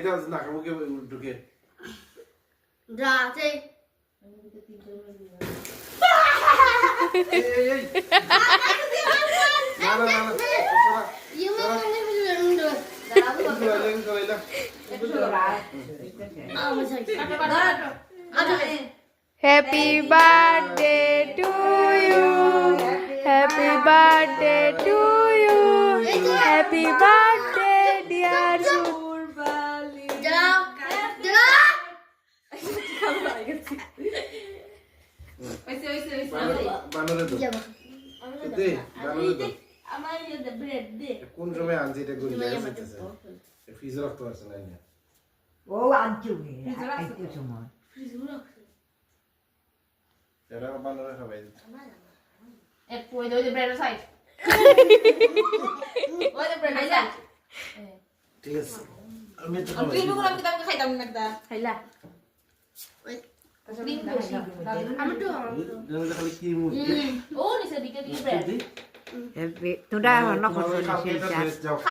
এটা নাকের মুখে ঢুকে রাতে এই না না না Happy birthday to you. Happy birthday to you. Happy birthday dear Surbali. বানরে তো দে বানরে তো কোন সময় আনছি এটা গড়ি যাইতেছে ফ্রিজে রাখতে পারছ না না ও আনছুনি আইতে সময় এটা বানরে খাবে এক পুরো ওই ব্রেড সাইড ওই ব্রেড সাইড ঠিক আছে আমি তো আমি ক্রিম গুলো আমি তোমাকে খাইতাম না দা Haila. ক্রিম বেশি আমি তো খালি কি মুখ ও নিছে দিকে দিকে ব্রেড Happy তোরা হন না কথা যাও